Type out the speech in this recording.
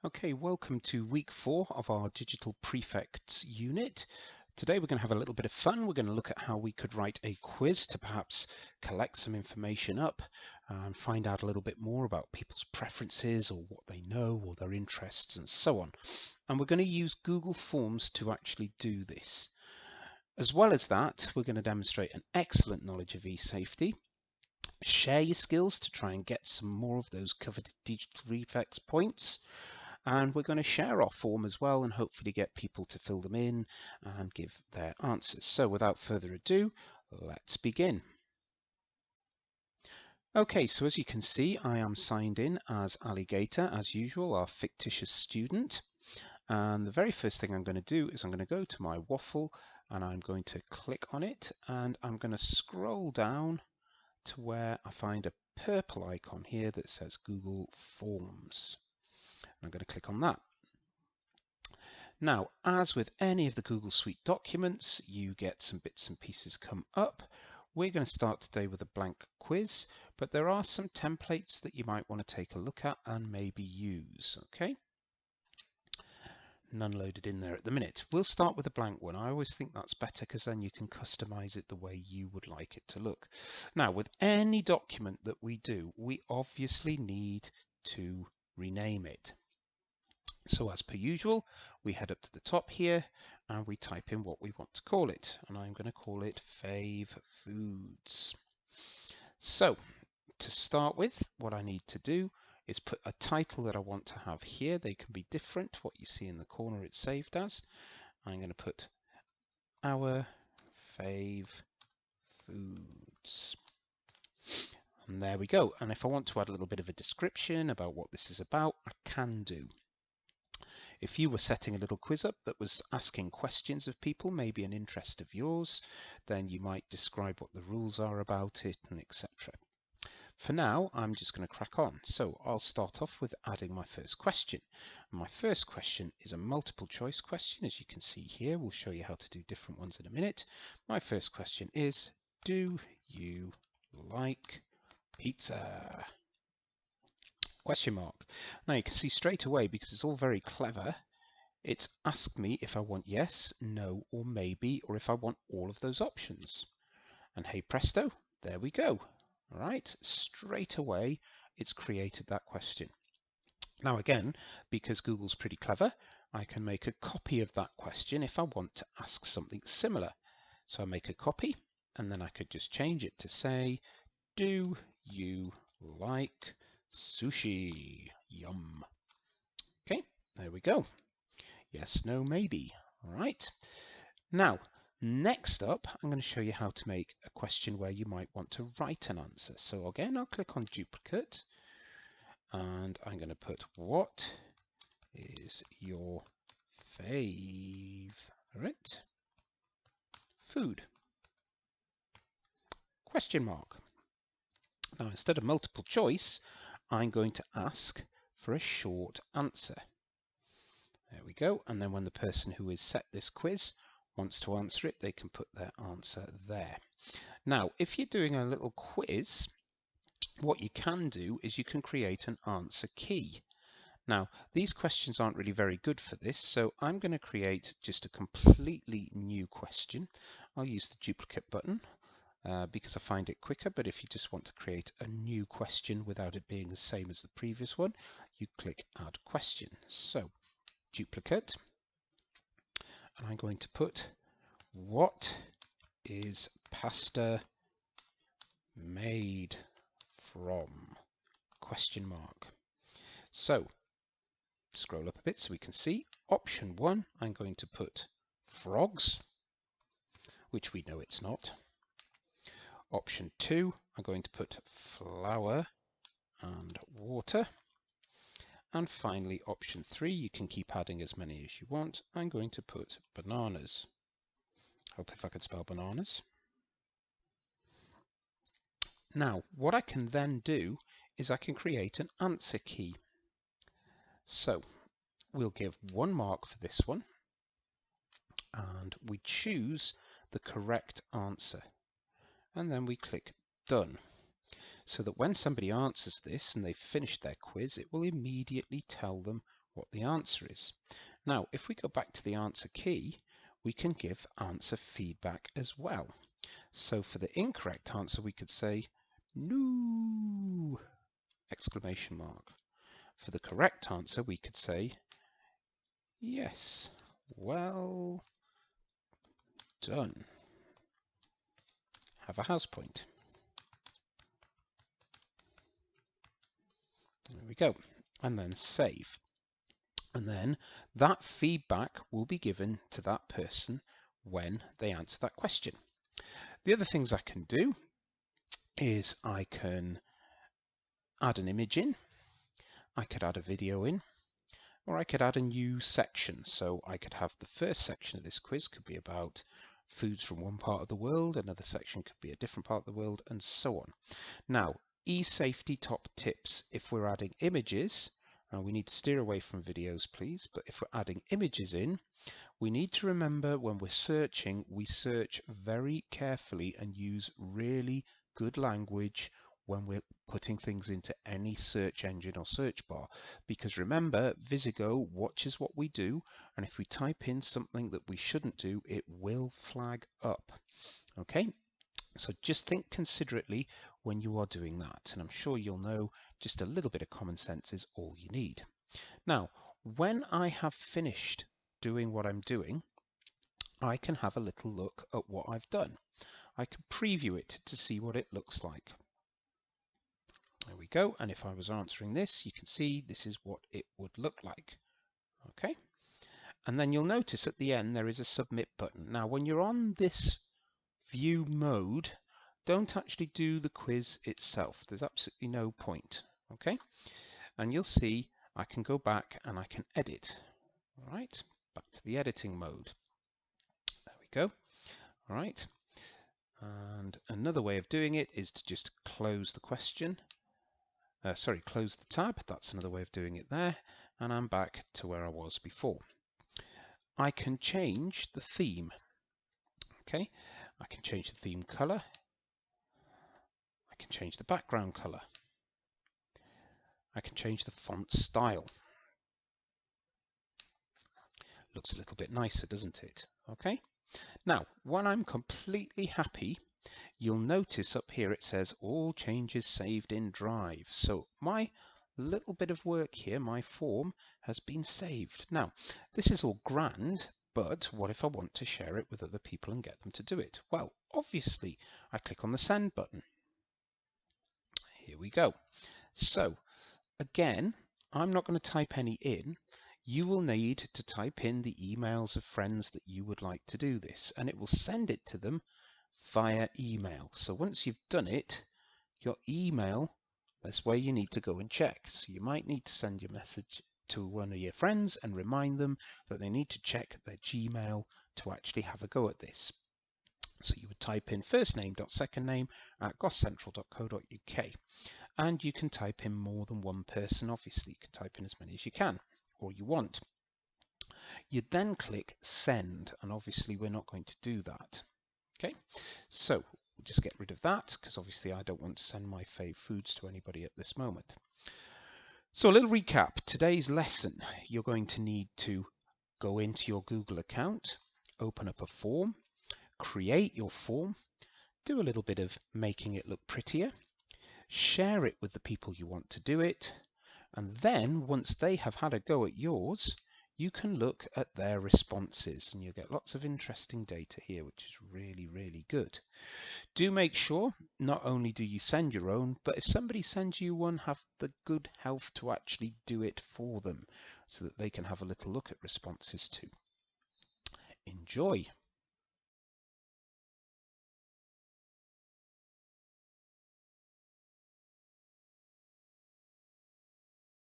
Okay, welcome to week 4 of our Digital Prefects unit. Today we're going to have a little bit of fun. We're going to look at how we could write a quiz to perhaps collect some information up and find out a little bit more about people's preferences or what they know or their interests and so on. And we're going to use Google Forms to actually do this. As well as that, we're going to demonstrate an excellent knowledge of e-safety, share your skills to try and get some more of those coveted digital prefects points. And we're going to share our form as well and hopefully get people to fill them in and give their answers. So without further ado, let's begin. Okay, so as you can see, I am signed in as Alligator, as usual, our fictitious student. And the very first thing I'm going to do is I'm going to go to my waffle and I'm going to click on it and I'm going to scroll down to where I find a purple icon here that says Google Forms. I'm going to click on that. Now, as with any of the Google Suite documents, you get some bits and pieces come up. We're going to start today with a blank quiz, but there are some templates that you might want to take a look at and maybe use, okay? None loaded in there at the minute. We'll start with a blank one. I always think that's better because then you can customize it the way you would like it to look. Now, with any document that we do, we obviously need to rename it. So as per usual, we head up to the top here and we type in what we want to call it. And I'm going to call it Fave Foods. So to start with, what I need to do is put a title that I want to have here. They can be different. What you see in the corner it's saved as. I'm going to put Our Fave Foods. And there we go. And if I want to add a little bit of a description about what this is about, I can do. If you were setting a little quiz up that was asking questions of people, maybe an interest of yours, then you might describe what the rules are about it and etc. For now, I'm just going to crack on. So I'll start off with adding my first question. My first question is a multiple choice question. As you can see here, we'll show you how to do different ones in a minute. My first question is, do you like pizza? Question mark. Now you can see straight away, because it's all very clever, it's asked me if I want yes, no, or maybe, or if I want all of those options. And hey presto, there we go. All right, straight away, it's created that question. Now again, because Google's pretty clever, I can make a copy of that question if I want to ask something similar. So I make a copy, and then I could just change it to say, do you like sushi? Yum. Okay, there we go. Yes, no, maybe. All right. Now, next up, I'm going to show you how to make a question where you might want to write an answer. So again, I'll click on duplicate and I'm going to put, what is your favorite food? Question mark. Now, instead of multiple choice, I'm going to ask for a short answer. There we go. And then when the person who has set this quiz wants to answer it, they can put their answer there. Now, if you're doing a little quiz, what you can do is you can create an answer key. Now, these questions aren't really very good for this, so I'm going to create just a completely new question. I'll use the duplicate button because I find it quicker, but if you just want to create a new question without it being the same as the previous one, you click Add Question. So, duplicate, and I'm going to put, what is pasta made from? Question mark. So scroll up a bit so we can see. Option 1, I'm going to put frogs, which we know it's not. Option 2, I'm going to put flour and water. And finally, option 3, you can keep adding as many as you want. I'm going to put bananas. Hope if I could spell bananas. Now, what I can then do is I can create an answer key. So we'll give 1 mark for this one, and we choose the correct answer. And then we click Done. So that when somebody answers this and they've finished their quiz, it will immediately tell them what the answer is. Now, if we go back to the answer key, we can give answer feedback as well. So for the incorrect answer, we could say, no, exclamation mark. For the correct answer, we could say, yes, well done. Have a house point. There we go. And then save. And then that feedback will be given to that person when they answer that question. The other things I can do is I can add an image in, I could add a video in, or I could add a new section. So I could have the first section of this quiz could be about foods from one part of the world, another section could be a different part of the world, and so on. Now, e-safety top tips. If we're adding images, we need to steer away from videos, please, but if we're adding images in, we need to remember when we're searching, we search very carefully and use really good language when we're putting things into any search engine or search bar. Because remember, Visigo watches what we do, and if we type in something that we shouldn't do, it will flag up. Okay? So just think considerately when you are doing that, and I'm sure you'll know just a little bit of common sense is all you need. Now, when I have finished doing what I'm doing, I can have a little look at what I've done. I can preview it to see what it looks like. There we go, and if I was answering this, you can see this is what it would look like. Okay, and then you'll notice at the end there is a submit button. Now, when you're on this view mode, don't actually do the quiz itself. There's absolutely no point. Okay, and you'll see I can go back and I can edit. All right, back to the editing mode. There we go. All right, and another way of doing it is to just close the question. Close the tab. That's another way of doing it there, and I'm back to where I was before. I can change the theme. Okay, I can change the theme color. I can change the background color. I can change the font style. Looks a little bit nicer, doesn't it? Okay. Now, when I'm completely happy, you'll notice up here it says all changes saved in Drive. So my little bit of work here, my form, has been saved. Now, this is all grand, but what if I want to share it with other people and get them to do it? Well, obviously, I click on the send button. Here we go. So, again, I'm not going to type any in. You will need to type in the emails of friends that you would like to do this, and it will send it to them via email. So once you've done it, your email, that's where you need to go and check. So you might need to send your message to one of your friends and remind them that they need to check their Gmail to actually have a go at this. So you would type in firstname.secondname@gosscentral.co.uk, and you can type in more than one person. Obviously, you can type in as many as you can or you want. You then click send, and obviously we're not going to do that. Okay, so we'll just get rid of that because obviously I don't want to send my fave foods to anybody at this moment. So a little recap. Today's lesson, you're going to need to go into your Google account, open up a form, create your form, do a little bit of making it look prettier, share it with the people you want to do it, and then once they have had a go at yours, you can look at their responses and you'll get lots of interesting data here, which is really, really good. Do make sure not only do you send your own, but if somebody sends you one, have the good health to actually do it for them so that they can have a little look at responses too. Enjoy.